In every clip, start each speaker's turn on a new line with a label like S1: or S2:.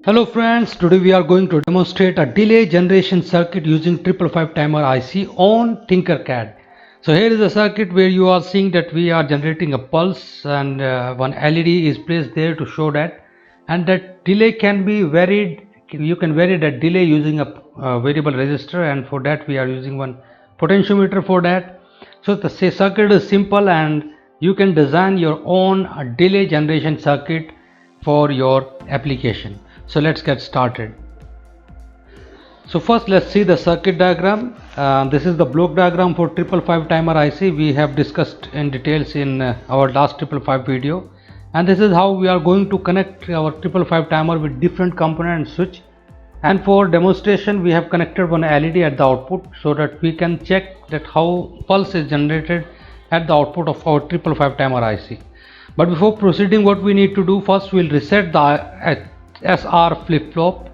S1: Hello friends, today we are going to demonstrate a delay generation circuit using 555 timer IC on Tinkercad. So here is a circuit where you are seeing that we are generating a pulse and one LED is placed there to show that, and that delay can be varied. You can vary that delay using a variable resistor, and for that we are using one potentiometer for that. So the circuit is simple and you can design your own delay generation circuit for your application. So let's get started. So first let's see the circuit diagram. This is the block diagram for 555 timer IC. We have discussed in details in our last 555 video, and this is how we are going to connect our 555 timer with different component and switch. And for demonstration we have connected one LED at the output so that we can check that how pulse is generated at the output of our 555 timer IC. But before proceeding, what we need to do, first we'll reset the SR flip-flop,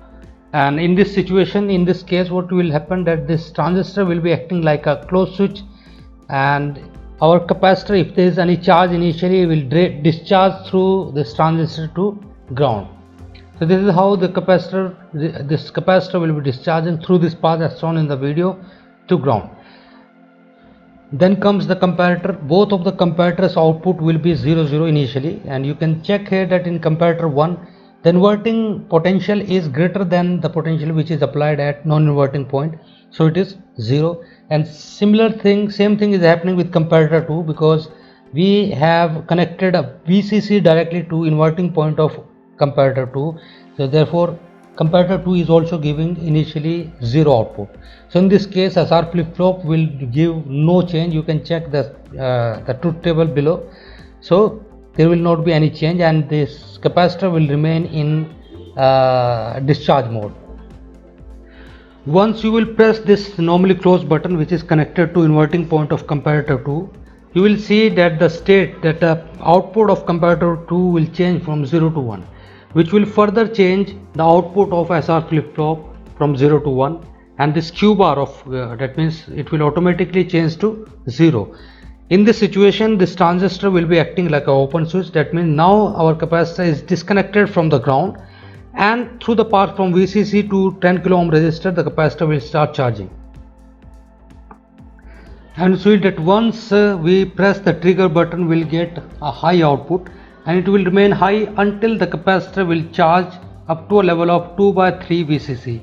S1: and in this situation, in this case, what will happen that this transistor will be acting like a closed switch, and our capacitor, if there is any charge initially, will discharge through this transistor to ground. So this is how the this capacitor will be discharging through this path as shown in the video to ground. Then comes the comparator. Both of the comparators output will be 0 initially, and you can check here that in comparator 1 the inverting potential is greater than the potential which is applied at non-inverting point, so it is 0. And same thing is happening with comparator 2, because we have connected a VCC directly to inverting point of comparator 2, so therefore comparator 2 is also giving initially 0 output. So in this case SR flip-flop will give no change. You can check the truth table below. So there will not be any change, and this capacitor will remain in discharge mode. Once you will press this normally closed button which is connected to inverting point of comparator 2, you will see that the output of comparator 2 will change from 0 to 1, which will further change the output of SR flip-flop from 0 to 1, and this Q bar of that means it will automatically change to 0. In this situation, this transistor will be acting like an open switch. That means now our capacitor is disconnected from the ground, and through the path from VCC to 10 kilo ohm resistor, the capacitor will start charging. And so that once we press the trigger button, we'll get a high output, and it will remain high until the capacitor will charge up to a level of 2/3 VCC.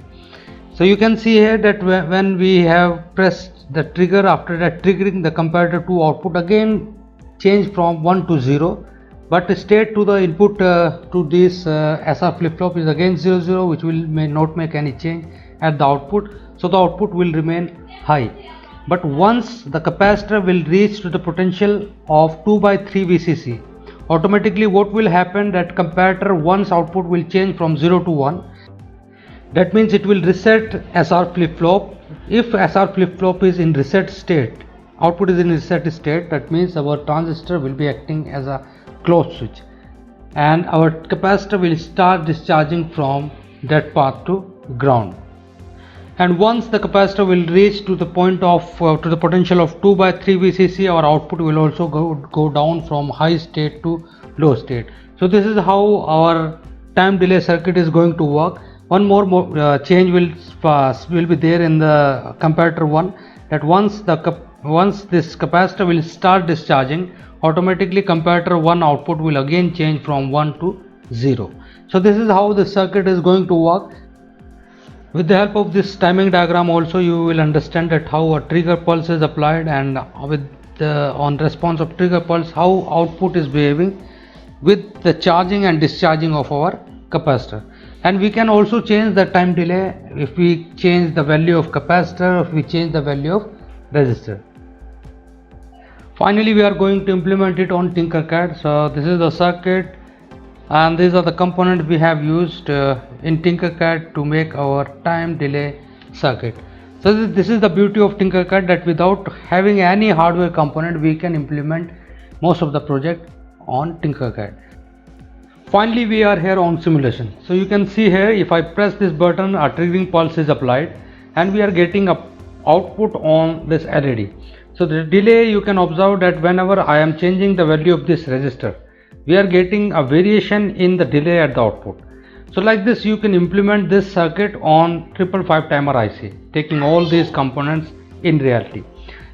S1: So you can see here that when we have pressed the trigger, after that triggering, the comparator 2 output again change from 1 to 0, but state to the input to this SR flip-flop is again 0 which may not make any change at the output, so the output will remain high. But once the capacitor will reach to the potential of 2/3 VCC, automatically what will happen that comparator 1's output will change from 0 to 1. That means it will reset SR flip-flop. If SR flip-flop is in reset state, output is in reset state, that means our transistor will be acting as a closed switch, and our capacitor will start discharging from that path to ground. And once the capacitor will reach to the point of to the potential of 2/3 VCC, our output will also go down from high state to low state. So this is how our time delay circuit is going to work. One more change will be there in the comparator 1, that once this capacitor will start discharging, automatically comparator 1 output will again change from 1 to 0. So this is how the circuit is going to work. With the help of this timing diagram also you will understand that how a trigger pulse is applied, and on response of trigger pulse how output is behaving with the charging and discharging of our capacitor. And we can also change the time delay if we change the value of capacitor, if we change the value of resistor. Finally we are going to implement it on Tinkercad. So this is the circuit, and these are the components we have used in Tinkercad to make our time delay circuit. So this is the beauty of Tinkercad, that without having any hardware component we can implement most of the project on Tinkercad. Finally we are here on simulation. So you can see here, if I press this button, a triggering pulse is applied and we are getting a output on this LED. So the delay, you can observe that whenever I am changing the value of this resistor, we are getting a variation in the delay at the output. So like this you can implement this circuit on 555 timer IC, taking all these components in reality.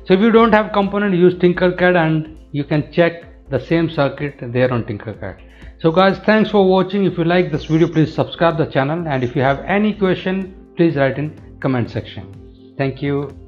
S1: So if you don't have component, use Tinkercad and you can check the same circuit there on Tinkercad. So guys, thanks for watching. If you like this video, please subscribe the channel, and if you have any question, please write in comment section. Thank you.